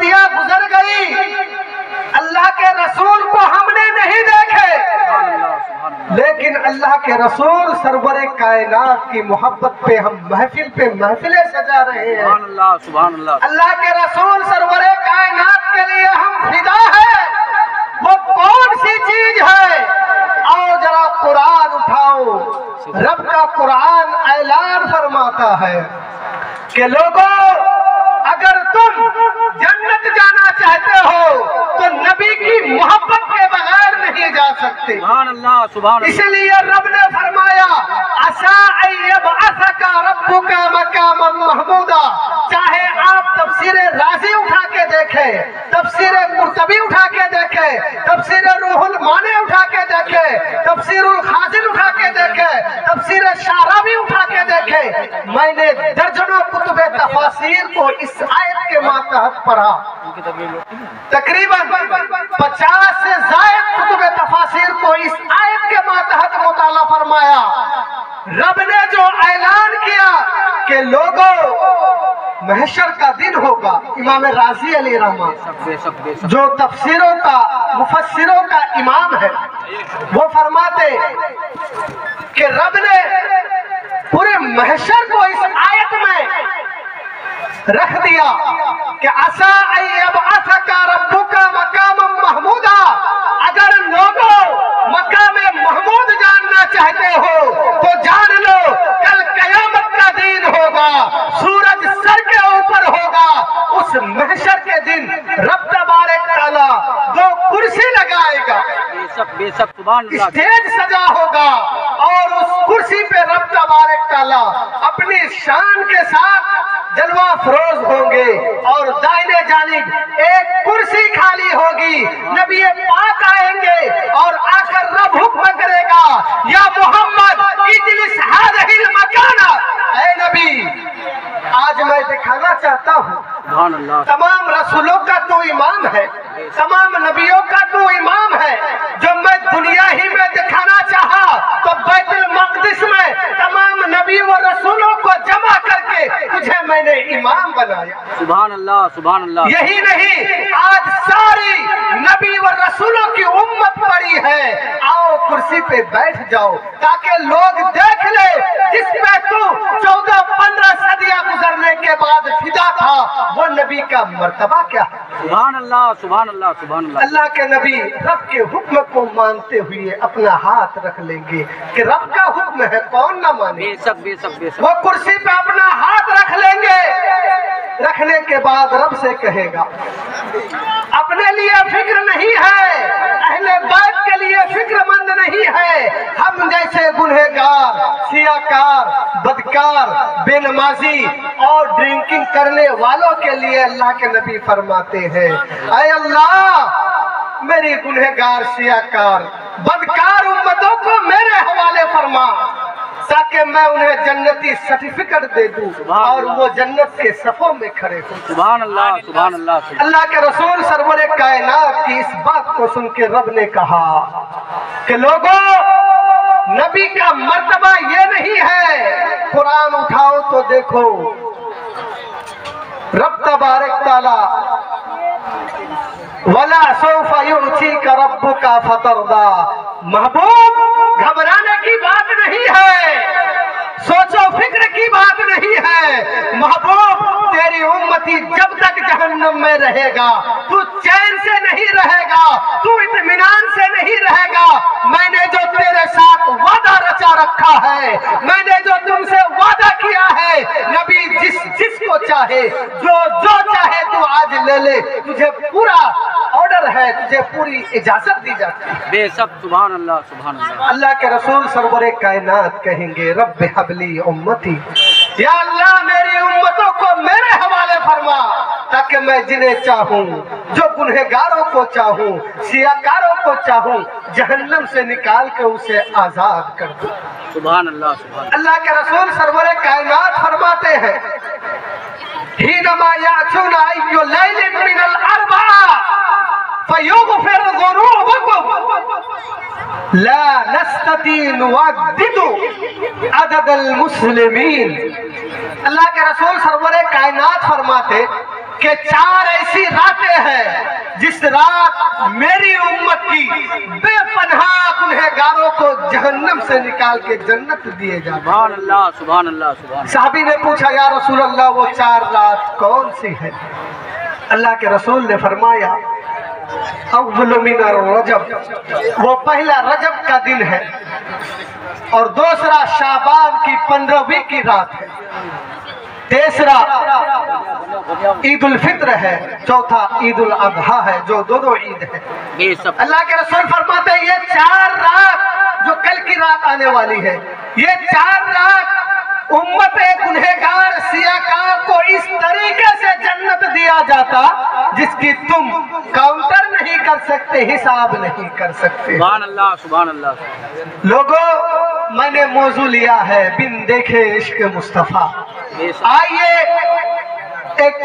صدیاں گزر گئی، اللہ کے رسول کو ہم نے نہیں دیکھے، لیکن اللہ کے رسول سرور کائنات کی محبت پہ ہم محفل پہ محفلیں سجا رہے ہیں۔ سبحان اللہ۔ اللہ کے رسول سرور کائنات کے لیے ہم فدا ہے۔ وہ کون سی چیز ہے؟ آؤ ذرا قرآن اٹھاؤ۔ رب کا قرآن اعلان فرماتا ہے کہ لوگوں، اگر تم جنت جانا چاہتے ہو تو نبی کی محبت کے بغیر نہیں جا سکتے۔ سبحان اللہ، سبحان اللہ۔ اس لیے رب نے فرمایا عسیٰ ان یبعثک ربک مقاما محمودا۔ چاہے آپ تفسیر رازی اٹھا کے دیکھیں، تفسیر قرطبی اٹھا کے دیکھیں، تفسیر روح المانی اٹھا کے دیکھیں، تفسیر الخازن اٹھا کے دیکھیں، تفسیر شعراوی اٹھا کے دیکھیں، میں نے درجنوں کتب تفاسیر کو اس آیت کے ماتحت پڑھا۔ تقریباً 50 سے زائد کتب تفاسیر کو اس آیت کے ماتحت مطالعہ فرمایا۔ رب نے جو اعلان کیا کہ لوگوں، محشر کا دن ہوگا، امام رازی علیہ رحمہ جو تفسیروں کا مفسروں کا امام ہے، وہ فرماتے کہ رب نے پورے محشر کو اس آیت میں رکھ دیا کہ عسیٰ ان یبعثک ربک مقاما محمودا۔ اگر لوگوں مقام محمود جاننا چاہتے ہو تو جان لو کل قیامت کا دن ہوگا، سورج سر کے اوپر ہوگا۔ اس محشر کے دن رب تبارک تعالیٰ 2 کرسی لگائے گا، بے شک سبحان اللہ۔ اسٹیج سجا ہوگا اور اس کرسی پہ رب تبارک تعالیٰ اپنی شان کے ساتھ جلوہ فروز ہوں گے، اور دائنے جانب ایک کرسی خالی ہوگی۔ نبی پاک آئیں گے اور آ کر رب حکم کرے گا یا محمد اجلس هذه المکانہ۔ اے نبی، آج میں دکھانا چاہتا ہوں سبحان اللہ۔ تمام رسولوں کا تو امام ہے، تمام نبیوں کا تو امام ہے۔ جو میں دنیا ہی میں دکھانا چاہا تو بیت المقدس میں تمام نبی و رسولوں کو جمع کر کے تجھے میں نے امام بنایا۔ سبحان اللہ، سبحان اللہ۔ یہی نہیں، آج ساری نبی و رسولوں کی امت پڑی ہے۔ آؤ کرسی پہ بیٹھ جاؤ تاکہ لوگ دیکھ لے جس پہ تو 14-15 صدیاں گزرنے کے بعد فدا تھا، وہ نبی کا مرتبہ کیا ہے۔ سبحان اللہ، سبحان اللہ، سبحان اللہ۔ اللہ کے نبی رب کے حکم کو مانتے ہوئے اپنا ہاتھ رکھ لیں گے کہ رب کا حکم ہے، کون نہ مانے۔ بے شک، بے شک، بے شک۔ وہ کرسی پہ اپنا ہاتھ رکھ لیں گے، رکھنے کے بعد رب سے کہے گا اپنے لیے فکر نہیں ہے، اہل بیت کے لیے فکر مند نہیں ہے، ہم جیسے گنہگار، سیاکار، بدکار، بے نمازی اور ڈرنکنگ کرنے والوں کے لیے اللہ کے نبی فرماتے ہیں اے اللہ، میری گنہگار، سیاکار، بدکار امتوں کو میرے حوالے فرما تاکہ میں انہیں جنتی سرٹیفکیٹ دے دوں اور وہ جنت کے صفوں میں کھڑے ہوں۔ سبحان اللہ، سبحان اللہ۔ اللہ کے رسول سرور کائنات کی اس بات کو سن کے رب نے کہا کہ لوگوں، نبی کا مرتبہ یہ نہیں ہے۔ قرآن اٹھاؤ تو دیکھو رب تبارک تعالی وَلَا سَوْفَ يُعْتِيكَ رَبُّكَ فَتَرْضَىٰ۔ محبوب، گھبرانے کی بات نہیں ہے، سوچو فکر کی بات نہیں ہے۔ محبوب، تیری امتی جب تک جہنم میں رہے گا تو چین سے نہیں رہے گا، تو اطمینان سے نہیں رہے گا۔ میں نے جو تیرے ساتھ وعدہ رچا رکھا ہے، میں نے جو تم سے وعدہ کیا ہے، نبی جس کو چاہے، جو چاہے تو آج لے لے، تجھے پورا آرڈر ہے، تجھے پوری اجازت دی جاتی ہے۔ بے شک، سبحان اللہ، سبحان اللہ۔ اللہ کے رسول سرور کائنات کہیں گے رب حبلی امتی، یا اللہ میری امتوں کو میرے حوالے فرما تاکہ میں جنہیں چاہوں، جو گنہگاروں کو چاہوں، سیاکاروں کو چاہوں، جہنم سے نکال کے اسے آزاد کر دوں۔ سبحان اللہ، سبحان اللہ۔ اللہ کے رسول سرور کائنات فرماتے ہیں حینما یعچون ای لیل من الاربعہ فیغفر ذنوبکم لا نستطیع نعدد عدد المسلمین۔ اللہ کے رسول سرور کائنات فرماتے کہ 4 ऐसी रातें हैं जिस रात मेरी उम्मत की बेपनाह गुनहगारों को जहन्नम से निकाल के जन्नत दिए जाते। सुभान अल्लाह सुभान अल्लाह सुभान। साहबी ने पूछा, या रसूल अल्लाह वो 4 रात कौन सी है? अल्लाह के रसूल ने फरमाया, अव्वलु मिनर रजब, वो पहला रजब का दिन है, और दूसरा शाबान की 15वीं की रात है, तीसरा ईद उल फित्र है, चौथा ईद उल अजहा है, जो दोनों ईद है। अल्लाह के रसूल फरमाते हैं ये 4 रात जो कल की रात आने वाली है, ये 4 रात उम्मत गुनहगार सियाकार को इस तरीके से जन्नत दिया जाता जिसकी तुम काउंटर नहीं कर सकते, हिसाब नहीं कर सकते। सुभान अल्लाह सुभान अल्लाह। लोगों, मैंने मौजू लिया है बिन देखे इश्क मुस्तफा। आइए एक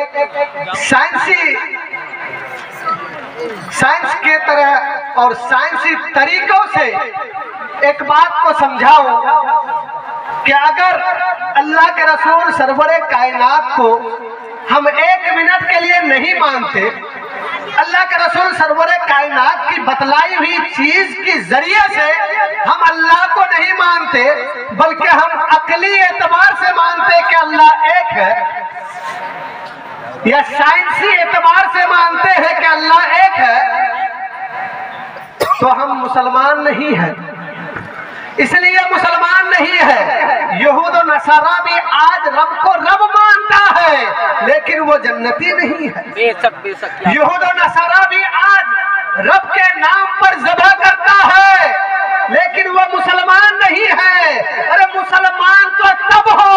साइंस के तरह और साइंसी तरीकों से एक बात को समझाऊं कि अगर अल्लाह के रसूल सरवरे कायनात को हम 1 मिनट के लिए नहीं मानते, अल्लाह के रसूल सरवरे कायनात की बतलाई हुई चीज के जरिए से हम अल्लाह को नहीं मानते, बल्कि हम अकली एतबार से मानते कि अल्लाह एक है, या साइंसी एतबार से मानते हैं कि अल्लाह एक है, तो हम मुसलमान नहीं हैं। इसलिए मुसलमान नहीं है। यहूद और नसारा भी आज रब को रब मानता है, लेकिन वो जन्नती नहीं है। बेशक बेशक। यहूद और नसारा भी आज रब के नाम पर ज़बह करता है, लेकिन वो मुसलमान नहीं है। अरे मुसलमान तो तब हो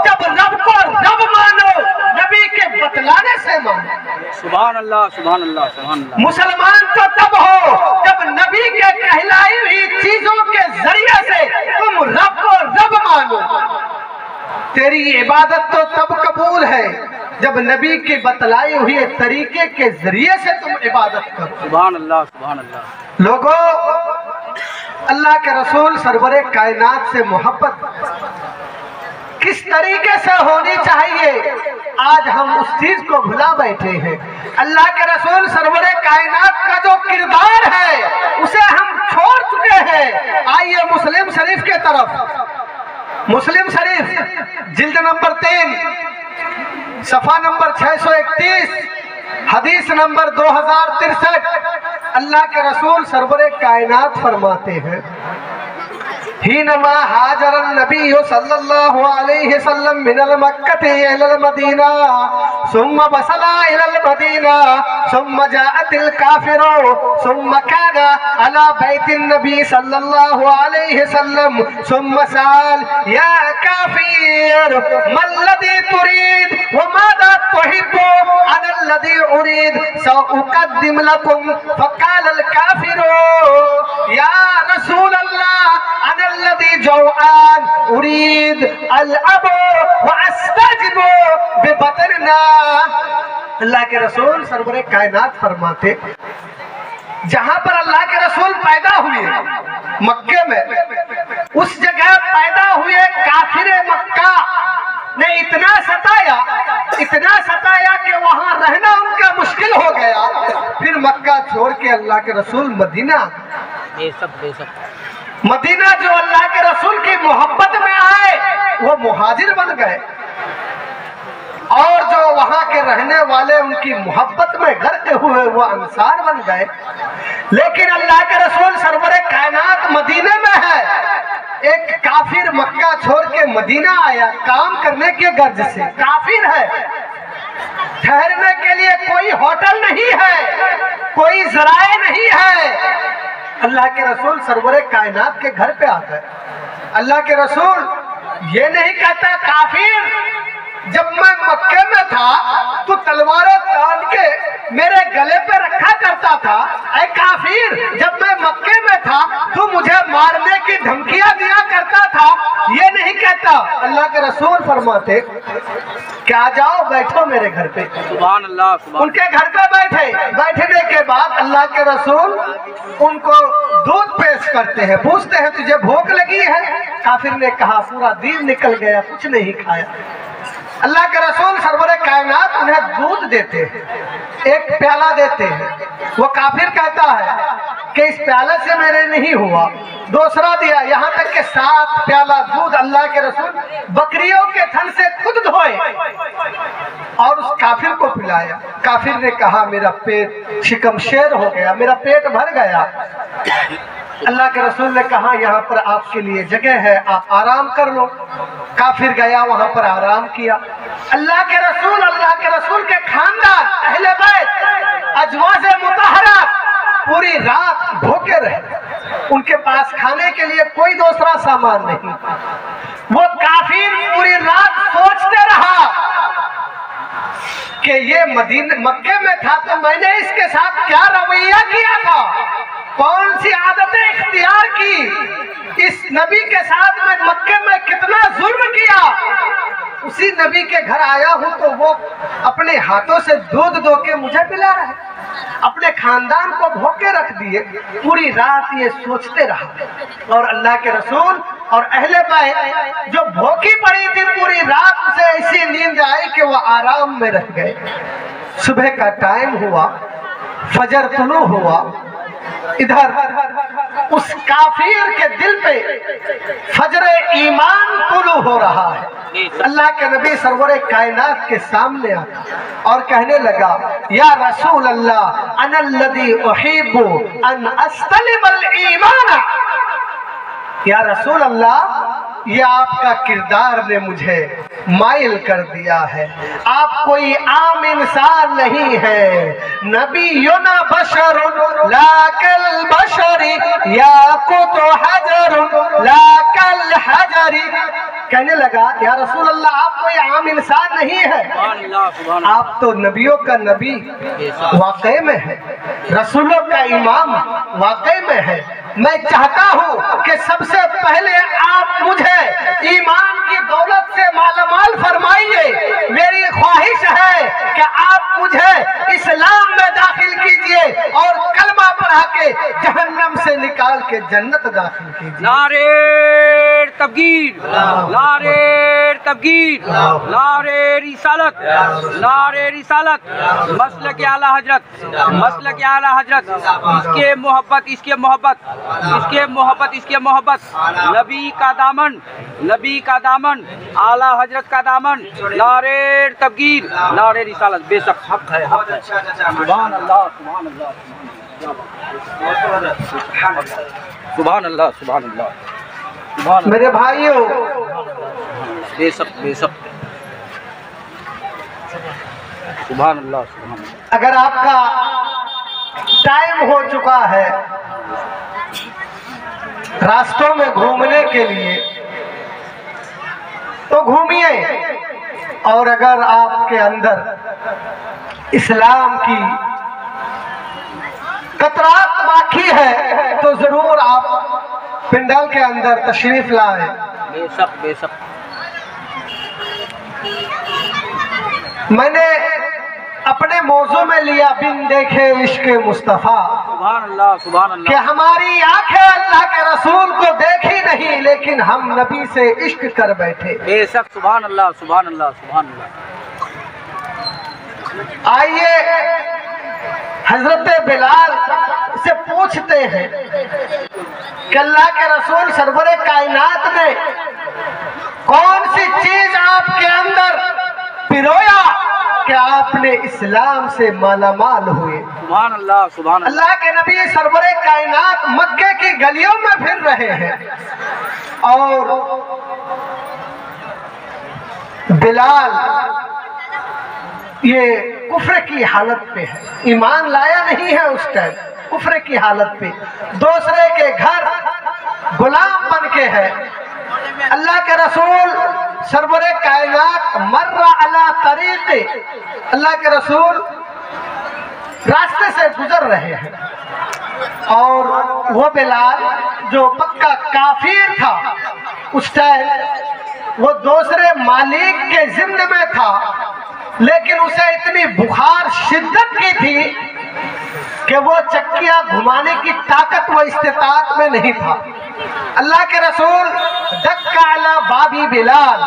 जब रब को रब मानो, नबी के बतलाने से मानो। सुभान अल्लाह सुभान अल्लाह सुभान अल्लाह। मुसलमान तो तब हो जब नबी के कहलाई हुई चीजों के जरिए से तुम रब को रब मानो। तेरी इबादत तो तब कबूल है जब नबी की बतलाई हुई तरीके के जरिए से तुम इबादत करो। सुभान अल्लाह सुभान अल्लाह। लोगों, अल्लाह के रसूल सरवरे कायनात से मोहब्बत किस तरीके से होनी चाहिए, आज हम उस चीज को भुला बैठे हैं। अल्लाह के रसूल सरवरे कायनात का जो किरदार है उसे हम छोड़ चुके हैं। आइए मुस्लिम शरीफ के तरफ। मुस्लिम शरीफ जिल्द नंबर 3 सफा नंबर 631 हदीस नंबर 2063। अल्लाह के रसूल सरवरे कायनात फरमाते हैं, हिनमा हाजरन नबी सल्लल्लाहु अलैहि वसल्लम मिनल मक्कति इलल मदीना सुम्मा बसला इलल मदीना सुम्मा जाअतिल काफिरू सुम्मा काना अला बैतिन नबी सल्लल्लाहु अलैहि वसल्लम सुम्मा साल या काफिर मल्लदी तुरीद व मादा तुहिब्बु अनल्लदी उरीद सउक़द्दिम लकुम फ़क़ाल अल काफिरू या रसूल अल्लाह अनल्लदी जौआन उरीद अल-अबू व अस्तजिबु बिबतरना। अल्लाह के रसूल सरवरे कायनात फरमाते, जहां पर अल्लाह के रसूल पैदा हुए मक्के में, उस जगह पैदा हुए काफिरे मक्का ने इतना सताया कि वहां रहना उनका मुश्किल हो गया। फिर मक्का छोड़ के अल्लाह के रसूल मदीना, मदीना जो अल्लाह के रसूल की मोहब्बत में आए वो मुहाजिर बन गए, और जो वहां के रहने वाले उनकी मोहब्बत में गर्क हुए वो अंसार बन गए। लेकिन अल्लाह के रसूल सरवरे कायनात मदीने में है, एक काफिर मक्का छोड़ के मदीना आया काम करने के गर्ज से। काफिर है, ठहरने के लिए कोई होटल नहीं है, कोई जराए नहीं है। अल्लाह के रसूल सरवरे कायनात के घर पे आता है। अल्लाह के रसूल ये नहीं कहता काफिर जब मैं मक्के में था तो तलवारें तान के मेरे गले पे रखा करता था, ऐ काफिर जब मैं मक्के में था तो मुझे मारने की धमकियां दिया करता था, ये नहीं कहता। अल्लाह के रसूल फरमाते कि आ जाओ बैठो मेरे घर पे। सुभान अल्लाह सुभान। उनके घर पे बैठे, बैठने के बाद अल्लाह के रसूल उनको दूध पेश करते हैं, पूछते हैं तुझे भूख लगी है? काफिर ने कहा पूरा दिन निकल गया, कुछ नहीं खाया। اللہ کے رسول سرور کائنات انہیں دودھ دیتے ہیں، ایک پیالہ دیتے ہیں، وہ کافر کہتا ہے کہ اس پیالہ سے میرے نہیں ہوا، دوسرا دیا، یہاں تک کہ 7 پیالہ دودھ اللہ کے رسول بکریوں کے تھن سے خود دھوئے اور اس کافر کو پلایا۔ کافر نے کہا میرا پیٹ شکم شیر ہو گیا، میرا پیٹ بھر گیا۔ اللہ کے رسول نے کہا یہاں پر آپ کے لیے جگہ ہے، آپ آرام کر لو۔ کافر گیا وہاں پر آرام کیا۔ اللہ کے رسول کے خاندان اہل بیت ازواج مطہرات پوری رات بھوکے رہے، ان کے پاس کھانے کے لیے کوئی دوسرا سامان نہیں۔ وہ کافر پوری رات سوچتے رہا کہ یہ مکے میں تھا تو میں نے اس کے ساتھ کیا رویہ کیا تھا، کون سی عادتیں اختیار کی، اس نبی کے ساتھ میں مکے میں کتنا ظلم کیا۔ اسی نبی کے گھر آیا ہوں تو وہ اپنے ہاتھوں سے دودھ دو کے مجھے پلا رہا ہے، اپنے خاندان کو بھوکے رکھ دیے۔ پوری رات یہ سوچتے رہا اور اللہ کے رسول اور اہل بیت جو بھوکی پڑی تھی پوری رات سے ایسی نیند آئی کہ وہ آرام میں رہ گئے۔ صبح کا ٹائم ہوا، فجر طلوع ہوا، ادھر اس کافر کے دل پہ فجر ایمان طلوع ہو رہا ہے۔ اللہ کے نبی سرور کائنات کے سامنے آیا اور کہنے لگا یا رسول اللہ انا الذی احب ان استلم الایمان۔ یا رسول اللہ یہ آپ کا کردار نے مجھے مائل کر دیا ہے، آپ کوئی عام انسان نہیں ہے، نبینا بشر لا کالبشر یاقوت حجر لا کالحجر۔ کہنے لگا یا رسول اللہ آپ کوئی عام انسان نہیں ہے، آپ تو نبیوں کا نبی واقعی میں ہے، رسولوں کا امام واقعی میں ہے۔ میں چاہتا ہوں کہ سب سے پہلے آپ مجھے ایمان کی دولت سے مالا مال فرمائیے، میری خواہش ہے کہ آپ مجھے اسلام میں داخل کیجئے اور کلمہ پڑھا کے جہنم سے نکال کے جنت داخل کیجئے۔ نعرہ تکبیر، نعرہ تکبیر، نعرہ رسالت، نعرہ رسالت، مسلک اعلی حضرت، مسلک اعلی حضرت، اس کے محبت، اس کے محبت، اس کے محبت، اس کے محبت، نبی کا دامن، نبی کا دامن، اعلی حضرت کا دامن، نعرہ تکبیر، نعرہ رسالت۔ بے شک حق ہے، حق ہے۔ سبحان اللہ، سبحان اللہ، سبحان اللہ، سبحان اللہ۔ میرے بھائیوں، بے شک، بے شک، سبحان اللہ، سبحان اللہ۔ اگر آپ کا ٹائم ہو چکا ہے راستوں میں گھومنے کے لیے تو گھومیے، اور اگر آپ کے اندر اسلام کی قطرات باقی ہے تو ضرور آپ پنڈال کے اندر تشریف لائیں۔ بے شک، بے شک۔ میں نے اپنے موضوع میں لیا بن دیکھے عشق مصطفیٰ، سبحان اللہ، سبحان اللہ۔ کہ ہماری آنکھیں اللہ کے رسول کو دیکھی نہیں لیکن ہم نبی سے عشق کر بیٹھے۔ بے شک، سبحان اللہ، سبحان اللہ، سبحان اللہ۔ آئیے حضرت بلال سے پوچھتے ہیں کہ اللہ کے رسول سرور کائنات نے کون سی چیز آپ کے اندر پرویا کہ آپ نے اسلام سے مالا مال ہوئے؟ سبحان اللہ، سبحان اللہ۔ اللہ کے نبی سرور کائنات مکے کی گلیوں میں پھر رہے ہیں اور بلال یہ کفر کی حالت پہ ہے، ایمان لایا نہیں ہے اس ٹائم، کفر کی حالت پہ دوسرے کے گھر غلام بن کے ہے۔ اللہ کے رسول سرور کائنات مر علی طریق، اللہ کے رسول راستے سے گزر رہے ہیں اور وہ بلال جو پکا کافر تھا اس ٹائم وہ دوسرے مالک کے ضمن میں تھا، لیکن اسے اتنی بخار شدت کی تھی کہ وہ چکیاں گھمانے کی طاقت و استطاعت میں نہیں تھا۔ اللہ کے رسول دک علی بابی بلال،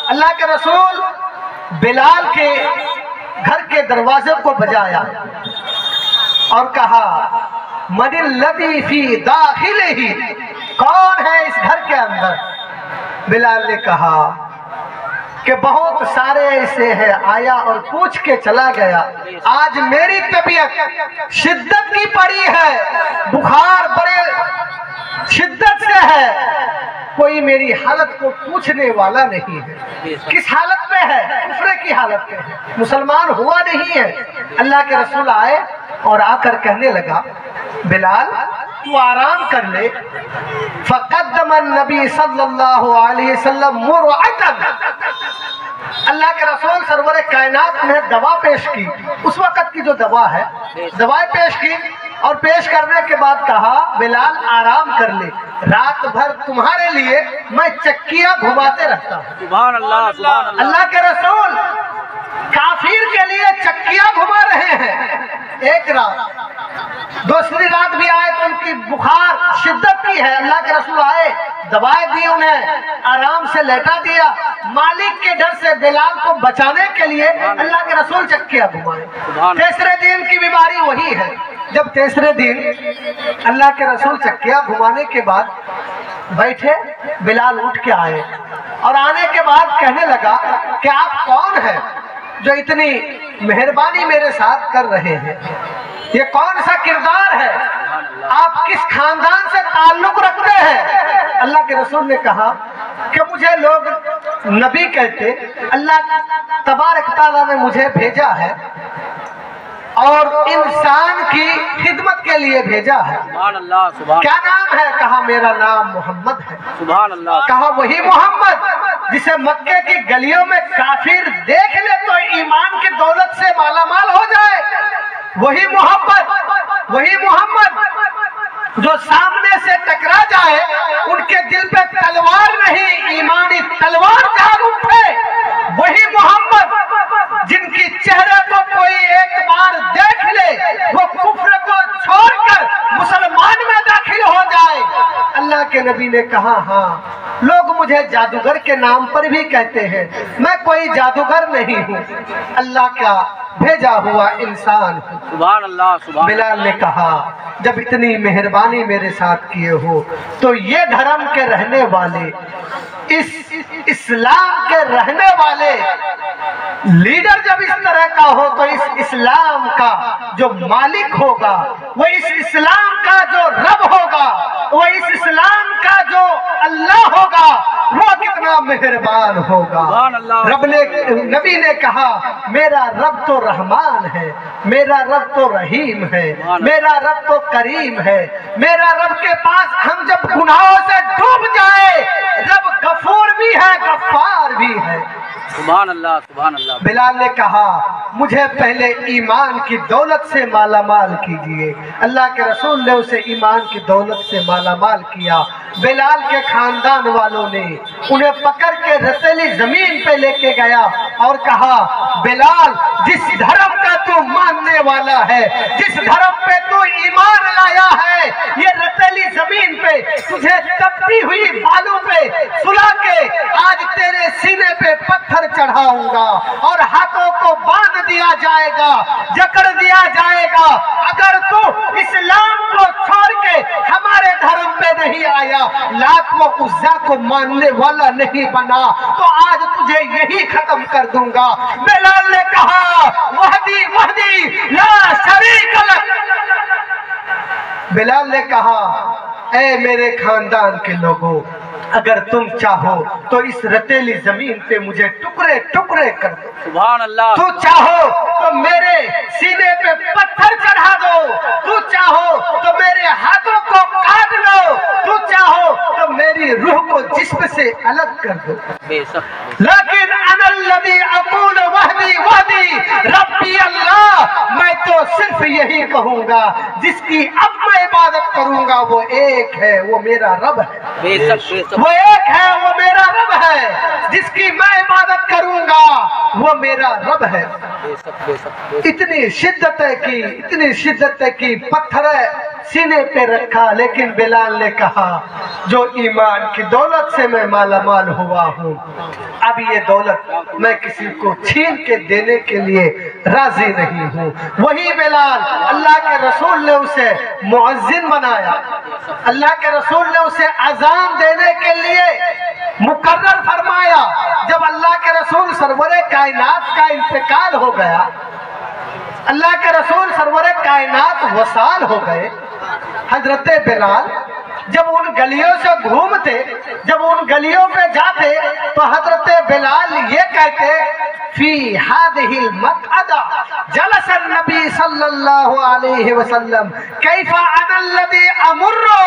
اللہ کے رسول बिलाल के घर के दरवाजे को बजाया और कहा मनिल लदी फी दाखिलिही, कौन है इस घर के अंदर? बिलाल ने कहा कि बहुत सारे ऐसे हैं। आया और पूछ के चला गया। आज मेरी तबीयत शिद्दत की पड़ी है, बुखार बड़े शिद्दत से है, कोई मेरी हालत को पूछने वाला नहीं है। किस हालत में है? कुफ्र की हालत में है, मुसलमान हुआ नहीं है। अल्लाह के रसूल आए और आकर कहने लगा बिलाल तू आराम कर ले। फ़क़द्दम नबी सल्लल्लाहु अलैहि वसल्लम मुरअतन, अल्लाह के रसूल सरवर कायनात ने दवा पेश की। उस वक़्त की जो दवा है, दवाएं पेश की और पेश करने के बाद कहा बिलाल आराम कर ले, रात भर तुम्हारे लिए मैं चक्कियां घुमाते रहता हूँ। सुभान अल्लाह, सुभान अल्लाह। अल्लाह के रसूल काफिर के लिए चक्कियां घुमा रहे हैं। एक रात, दूसरी रात भी आए तो उनकी बुखार शिद्दत की है। अल्लाह के रसूल आए, दवाएं दी, उन्हें आराम से लेटा दिया। मालिक के डर से बिलाल को बचाने के लिए अल्लाह के रसूल चक्कियां घुमाए। तीसरे दिन की बीमारी वही है। जब तीसरे दिन अल्लाह के रसूल चक्कियां घुमाने के बाद बैठे, बिलाल उठ के आए और आने के बाद कहने लगा कि आप कौन हैं जो इतनी मेहरबानी मेरे साथ कर रहे हैं? ये कौन सा किरदार है? आप किस खानदान से ताल्लुक रखते हैं? अल्लाह के रसूल ने कहा कि मुझे लोग नबी कहते, अल्लाह तबारक तआला ने मुझे भेजा है और इंसान की खिदमत के लिए भेजा है। सुभान अल्लाह, सुभान। क्या नाम है? कहा मेरा नाम मोहम्मद है। सुभान अल्लाह। कहा वही मोहम्मद जिसे मक्के की गलियों में काफिर देख ले तो ईमान की दौलत से मालामाल हो जाए। वही मोहम्मद, वही मोहम्मद जो सामने से टकरा जाए, उनके दिल पे तलवार नहीं ईमानी तलवार जाग उठे। वही मोहम्मद जिनकी चेहरे को कोई एक बार देख ले, वो कुफ्र को छोड़कर मुसलमान में दाखिल हो जाए। अल्लाह के नबी ने कहा हाँ, लोग मुझे जादूगर के नाम पर भी कहते हैं, मैं कोई जादूगर नहीं हूँ, अल्लाह का भेजा हुआ इंसान हूँ। सुभान अल्लाह, सुभान। बिलाल ने कहा जब इतनी मेहरबानी मेरे साथ किए हो तो ये धर्म के रहने वाले, इस इस्लाम के रहने वाले लीडर जब इस तरह का हो तो इस इस्लाम का जो मालिक होगा, वो इस इस्लाम का जो रब होगा, वो इस इस्लाम का जो अल्लाह होगा, वो कितना मेहरबान होगा। रब ने, नबी ने कहा मेरा रब तो रहमान है, मेरा रब तो रहीम है, मेरा रब तो करीम है। मेरा रब के पास हम जब गुनाहों से डूब जाए, रब गफूर भी है, गफ्फार भी है। सुभान अल्लाह, सुभान अल्लाह। बिलाल ने कहा मुझे पहले ईमान की दौलत से मालामाल कीजिए। अल्लाह के रसूल ने उसे ईमान की दौलत से मालामाल किया। बिलाल के खानदान वालों ने उन्हें पकड़ के रतेली जमीन पे लेके गया और कहा बिलाल, जिस धर्म का तू मानने वाला है, जिस धर्म पे तू ईमान लाया है, ये रतेली जमीन पे तुझे तपती हुई बालू पे सुला के आज तेरे सीने पे पत्थर चढ़ाऊंगा और हाथों को बांध दिया जाएगा, जकड़ दिया जाएगा। अगर तू इस्लाम को छोड़ के हमारे धर्म पे नहीं आया, लात व उज़्ज़ा को मानने वाला नहीं बना, तो आज तुझे यही खत्म कर दूंगा। बिलाल ने कहा वहदी वहदी ला शरीक लक। बिलाल ने कहा ऐ मेरे खानदान के लोगों, अगर तुम चाहो तो इस रतेली जमीन पे मुझे टुकड़े टुकड़े कर दो। सुभान अल्लाह। तू चाहो तो मेरे सीने पे पत्थर चढ़ा दो, तू चाहो तो मेरे हाथों को काट लो, तू चाहो तो मेरी रूह को जिस्म से अलग कर दो। लेकिन अनल्लज़ी अक़ूल वहदी वहदी रब्बी अल्लाह, मैं तो सिर्फ यही कहूंगा जिसकी अब मैं इबादत करूंगा वो एक है, वो मेरा रब है। वो एक है, वो मेरा रब है, जिसकी मैं इबादत करूंगा वो मेरा रब है। इतनी शिद्दत है कि पत्थर सीने पे रखा, लेकिन बिलाल ने कहा जो ईमान की दौलत से मैं माला माल हुआ हूँ, अब ये दौलत मैं किसी को छीन के देने के लिए राजी नहीं हूँ। वही बिलाल, अल्लाह के रसूल ने उसे मुअज्जिन बनाया, अल्लाह के रसूल ने उसे अजान देने के लिए मुकर्रर फरमाया। जब अल्लाह के रसूल सरवरे कायनात का इंतकाल हो गया, अल्लाह के रसूल सरवरे कायनात वसाल हो गए, हजरत बिलाल जब उन गलियों से घूमते, जब उन गलियों पे जाते, तो हजरत बिलाल ये कहते फी हादिहिल मक़अदा जलस नबी सल्लल्लाहु अलैहि वसल्लम कैफा अनल्लज़ी अमुर्रु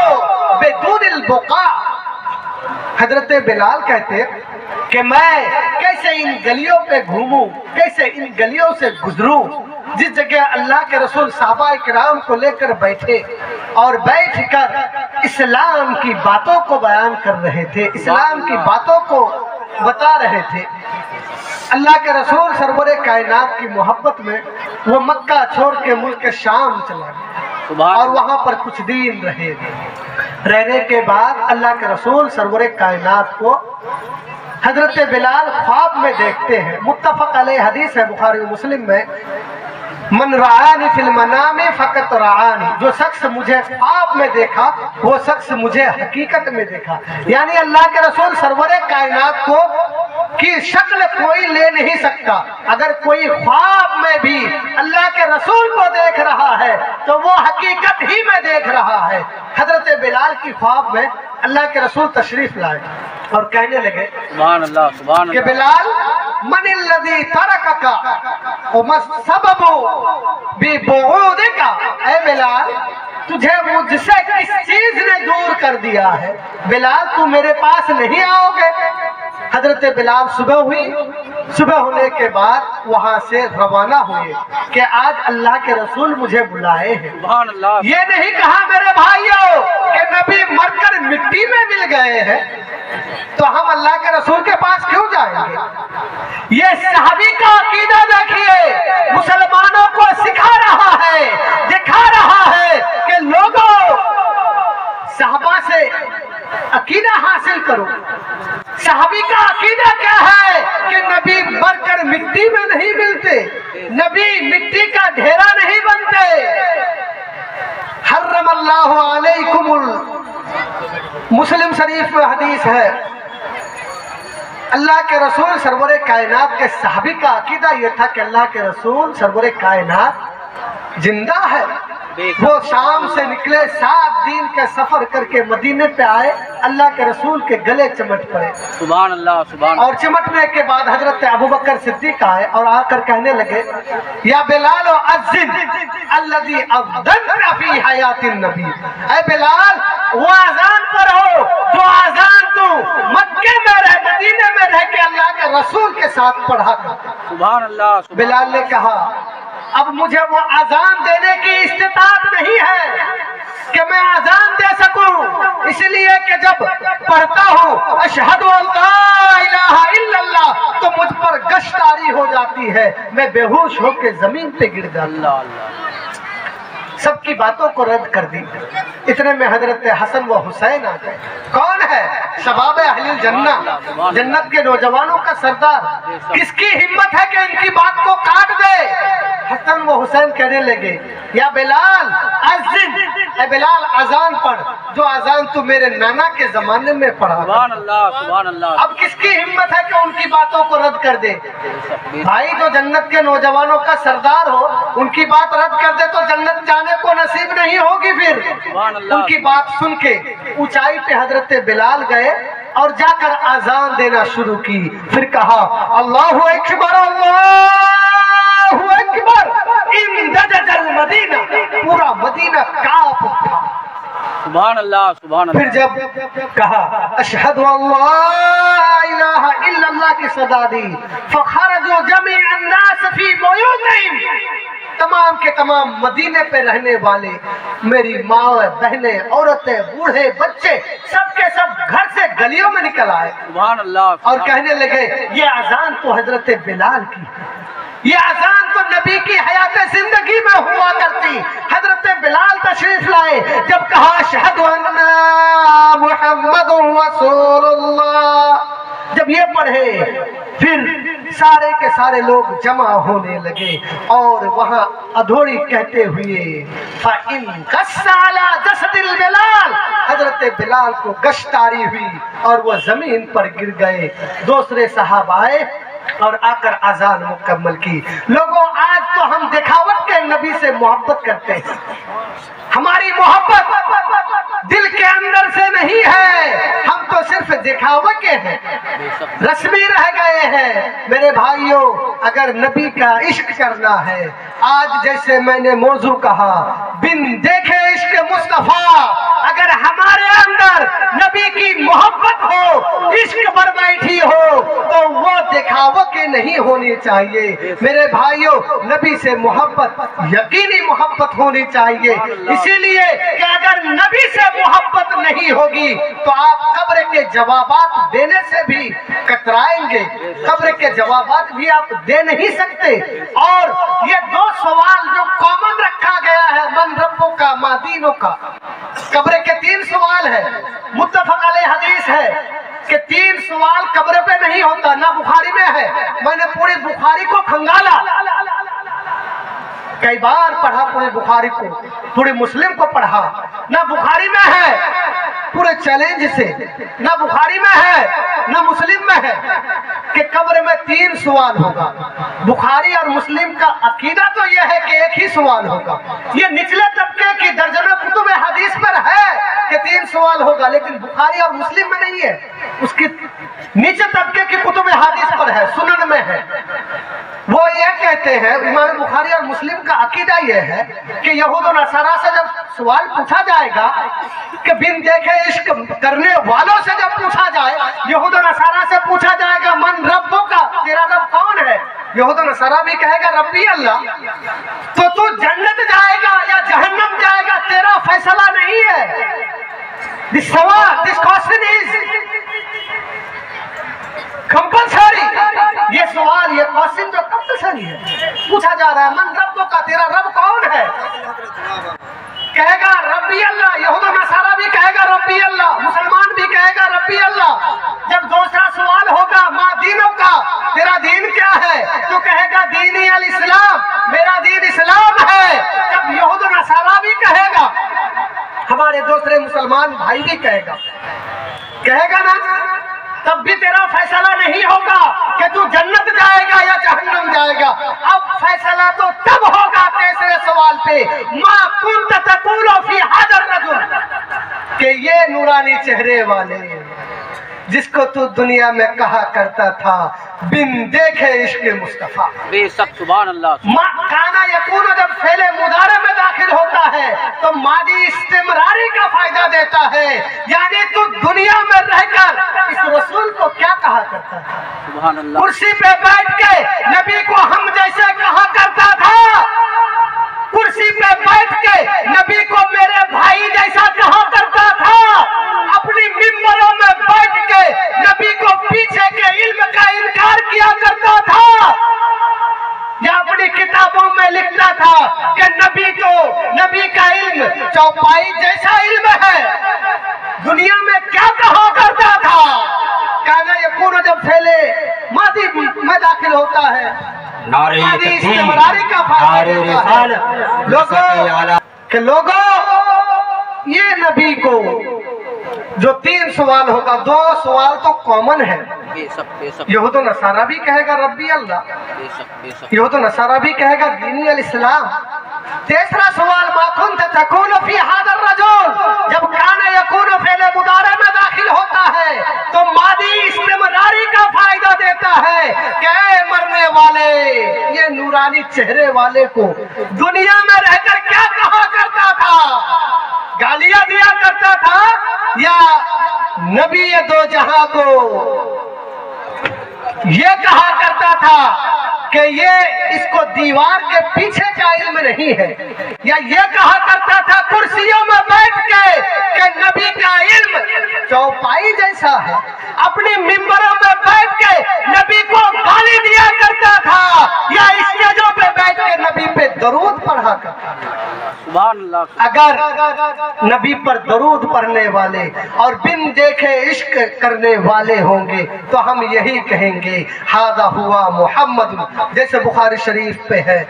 बिदूनिल बुक़ा। हजरत बिलाल कहते कि मैं कैसे इन गलियों पे घूमूं, कैसे इन गलियों से गुजरूं जिस जगह अल्लाह के रसूल सहाबा किराम को लेकर बैठे और बैठकर इस्लाम की बातों को बयान कर रहे थे, इस्लाम की बातों को बता रहे थे। अल्लाह के रसूल सरवरे कायनात की मोहब्बत में वो मक्का छोड़ के मुल्क शाम चला गया और वहाँ पर कुछ दिन रहे। रहने के बाद अल्लाह के रसूल सरवरे कायनात को हजरत बिलाल ख्वाब में देखते हैं। मुत्तफक अलैह हदीस है बुखारी मुस्लिम में, मन राआनी फिल मनामी फकत राआनी, जो शख्स मुझे ख्वाब में देखा वो शख्स मुझे हकीकत में देखा। यानी अल्लाह के रसूल सरवरे कायनात को की शक्ल कोई ले नहीं सकता। अगर कोई ख्वाब में भी अल्लाह के रसूल को देख रहा है तो वो हकीकत ही में देख रहा है। हजरत बिलाल की ख्वाब में अल्लाह के रसूल तशरीफ लाए और कहने लगे सुभान अल्लाह, सुभान कि अल्लाह। बिलाल मनिल्लज़ी तरकका वमस्सबबु बिबुऊदिका, ऐ बिलाल तुझे मुझसे किस चीज ने दूर कर दिया है? बिलाल तू मेरे पास नहीं आओगे? हजरत बिलाल सुबह हुई, सुबह होने के बाद वहां से रवाना हुए कि आज अल्लाह के रसूल मुझे बुलाए हैं। सुभान अल्लाह। ये नहीं कहा मेरे भाइयों कि नबी मरकर मिट्टी में मिल गए हैं तो हम अल्लाह के रसूल के पास क्यों जाएंगे। ये सहाबी का अकीदा देखिए, मुसलमानों को सिखा रहा है, दिखा रहा है कि लोगों सहाबा से अकीदा हासिल करो। सहाबी का अकीदा क्या है कि नबी मरकर मिट्टी में नहीं मिलते, नबी मिट्टी का ढेरा नहीं बनते। हर्रमल्लाहु अलैकुमुल, मुस्लिम शरीफ में हदीस है, अल्लाह के रसूल सरवरे कायनात के सहाबी का अकीदा यह था कि अल्लाह के रसूल सरवरे कायनात जिंदा है। वो शाम से निकले, 7 दिन का सफर करके मदीने पे आए, अल्लाह के रसूल के गले चिमट पड़े। सुभान अल्लाह, सुभान। और चिमटने के बाद हजरत अबू बकर सिद्दीक आए और आकर कहने लगे या बिलाल अज़्ज़िन अल्लज़ी अज़्ज़न फी हयातिन नबी, ऐ बिलाल वो अजान पर हो जो अजान तू मक्के में रह, मदीने में रह के अल्लाह के रसूल के साथ पढ़ा कर। सुभान अल्लाह। बिलाल ने कहा अब मुझे वो अजान देने की इस्तिताअत नहीं है कि मैं अजान दे सकूं, इसलिए कि जब पढ़ता हूँ अशहदु अल्ला इलाहा इल्लल्लाह तो मुझ पर गश्तारी हो जाती है, मैं बेहोश होकर जमीन पे गिर जाता हूं। सबकी बातों को रद्द कर दी। इतने में हजरत हसन व हुसैन आ गए। कौन है? शबाब अहलिल जन्नत, जन्नत के नौजवानों का सरदार। किसकी हिम्मत है कि इनकी बात को काट दे? हसन व हुसैन कहने लगे या बिलाल अज़्ज़िन, ऐ बिलाल अजान पढ़ जो अजान तू मेरे नाना के जमाने में पढ़ा। सुभान अल्लाह, सुभान अल्लाह। अब किसकी हिम्मत है कि उनकी बातों को रद्द कर दे? भाई जो जन्नत के नौजवानों का सरदार हो उनकी बात रद्द कर दे तो जन्नत जाने को नसीब नहीं होगी। फिर उनकी बात सुन के ऊंचाई पे हजरत बिलाल गए और जाकर अजान देना शुरू की। फिर कहा अल्लाहु अकबर, अल्लाहु अकबर, इंदजल मदीना, पूरा मदीना कांप उठा। सुभान अल्लाह, सुभान अल्लाह। फिर जब कहा अशहदु अल्ला इलाहा इल्लल्लाह की सदा दी, फखरजू जमीअन नास फी बुयूतिहिम, तमाम के तमाम मदीने पे रहने वाले मेरी माँ बहनें, औरतें, बूढ़े, बच्चे सब के सब घर से गलियों में निकल आए। सुभान अल्लाह। और कहने लगे ये अजान तो हजरत बिलाल की। یہ اذان تو نبی کی حیات زندگی میں ہوا کرتی. حضرت بلال تشریف لائے, جب کہا اشہد ان محمد رسول اللہ, جب یہ پڑھے پھر سارے کے سارے لوگ جمع ہونے لگے اور وہاں ادھوری کہتے ہوئے فَإِن غَصَّ عَلَى جَسَدِ الْبِلَال, حضرت بلال کو گشتاری ہوئی اور وہ زمین پر گر گئے. دوسرے صحابہ آئے اور آ کر اذان مکمل کی. لوگوں, آج تو ہم دکھاوٹ کے نبی سے محبت کرتے ہیں. ہماری محبت دل کے اندر سے نہیں ہے, ہم تو صرف دکھاوے کے ہیں, رسمی رہ گئے ہیں. میرے بھائیوں, اگر نبی کا عشق کرنا ہے, آج جیسے میں نے موضوع کہا بن دیکھے عشق مصطفیٰ, اگر ہمارے اندر نبی کی محبت ہو, عشق پر بیٹھی ہو, تو وہ دکھاوے کے نہیں ہونی چاہیے. میرے بھائیوں, نبی سے محبت یقینی محبت ہونی چاہیے. اسی لیے کہ اگر نبی سے محبت نہیں ہوگی تو آپ قبر کے جوابات دینے سے بھی کترائیں گے, قبر کے جوابات بھی آپ دے نہیں سکتے. اور یہ دو سوال جو کامن رکھا گیا ہے, من ربوں کا ما دینوں کا, قبر کے 3 سوال ہے, متفق علیہ حدیث ہے کہ 3 سوال قبر پہ نہیں ہوتا. نہ بخاری میں ہے, میں نے پوری بخاری کو کھنگالا, کئی بار پڑھا پورے بخاری کو, پورے مسلم کو پڑھا, نہ بخاری میں ہے پورے چیلنج سے, نہ بخاری میں ہے نہ مسلم میں ہے کہ قبر میں 3 سوال ہوگا. بخاری اور مسلم کا عقیدہ تو یہ ہے کہ ایک ہی سوال ہوگا. یہ نچلے طبقے کی درجنوں کتب حدیث پر ہے کہ 3 سوال ہوگا, لیکن بخاری اور مسلم میں نہیں ہے. اس کی نیچے طبقے کی کتب حدیث پر ہے, سنن میں ہے. وہ یہ کہتے ہیں, امام بخاری اور مسلم کا عقیدہ یہ ہے کہ یہود و نصارہ سے جب سوال پوچھا جائے گا کہ بن دیکھے عشق کرنے والوں سے جب پوچھا جائے, یہود و نصارہ سے پوچھا جائے گا من ربوں کا, تیرا رب کون ہے؟ یہود و نصارہ بھی کہے گا ربی اللہ. تو جنت جائے گا یا جہنم جائے گا تیرا فیصلہ نہیں ہے. This question is compulsory. یہ سوال, یہ کوشچن جو کمپلسری ہے, پوچھا جا رہا ہے من ربوں کا, تیرا رب کون ہے؟ کہے گا ربی اللہ. یہود و نصارہ بھی کہے گا ربی اللہ, مسلمان بھی کہے گا ربی اللہ. جب دوسرا سوال ہوگا ما دینوں کا, تیرا دین کیا ہے؟ تو کہے گا دینی الاسلام, میرا دین اسلام ہے. جب یہود و نصارہ بھی کہے گا, ہمارے دوسرے مسلمان بھائی بھی کہے گا نا, تب بھی تیرا فیصلہ نہیں ہوگا کہ تو جنت جائے گا یا جہنم جائے گا. اب فیصلہ تو تب ہوگا تیسرے سوال پہ, ما کنت تقول فی ھذا الرجل, کہ یہ نورانی چہرے والے جس کو تو دنیا میں کہا کرتا تھا بن دیکھے عشق مصطفیٰ. بے شک سبحان اللہ. کانا یکون جب فعل مضارع میں داخل ہوتا ہے تو ماضی استمراری کا فائدہ دیتا ہے, یعنی تو دنیا میں رہ کر اس رسول کو کیا کہا کرتا تھا؟ سبحان اللہ. کرسی پہ بیٹھ کے نبی کو ہم جیسے کہا کرتا تھا, کرسی پہ بیٹھ کے نبی کو میرے بھائی جیسا کہا کرتا تھا, اپنی ممبروں میں بیٹھ کے نبی کو پیچھے کے علم کا انکار کیا کرتا تھا, یا اپنی کتابوں میں لکھتا تھا کہ نبی کا علم چوپائی جیسا علم ہے. دنیا میں کیا کہا کرتا تھا؟ کانا یکون جب پھیلے ماضی میں داخل ہوتا ہے, ماضی استمراری کا فائدہ دیتا ہے. لوگوں یہ نبی کو جو 3 سوال ہوگا, 2 سوال تو کامن ہے. یہود و نصارہ بھی کہے گا ربی اللہ, یہود و نصارہ بھی کہے گا دینی الاسلام. تیسرا سوال ما کنت تقول فی ھذا الرجل, جب کان یکون فعل مضارع میں داخل ہوتا ہے تو ماضی استمراری کا فائدہ دیتا ہے کہ اے مرنے والے, یہ نورانی چہرے والے کو دنیا میں رہ کر کیا کہا کرتا تھا؟ گالیاں دیا کرتا تھا یا نبی دو جہاں کو یہ کہا کرتا تھا کہ یہ اس کو دیوار کے پیچھے کا علم نہیں ہے, یا یہ کہا کرتا تھا کرسیوں میں بیٹھ کے کہ نبی کا علم چوپائی جیسا ہے, اپنی ممبروں میں بیٹھ کے نبی کو گالی دیا کرتا تھا, یا اس सुभान अल्लाह। अगर नबी पर दरूद पढ़ने वाले और बिन देखे इश्क करने वाले होंगे तो हम यही कहेंगे हादा हुआ मोहम्मद, जैसे बुखारी शरीफ पे है,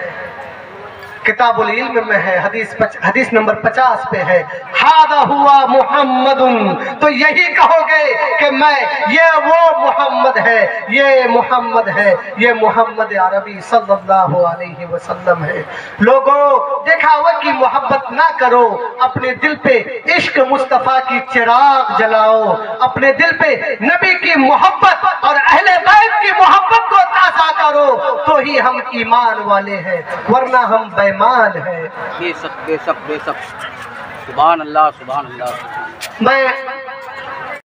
किताबुल इल्म में है, हदीस नंबर 50 पे है, हादा हुआ मुहम्मदुन, तो यही कहोगे कि मैं, ये वो मोहम्मद है, ये मोहम्मद है, ये मोहम्मद अरबी सल्लल्लाहु अलैहि वसल्लम है। लोगों, दिखावे की मोहब्बत ना करो, अपने दिल पे इश्क मुस्तफ़ा की चिराग जलाओ, अपने दिल पे नबी की मोहब्बत और अहले बैत की मोहब्बत को ताज़ा करो, तो ही हम ईमान वाले हैं, वरना हम बेईमान हैं। बेशक बेशक बेशक, सुभान अल्लाह सुभान अल्लाह। मैं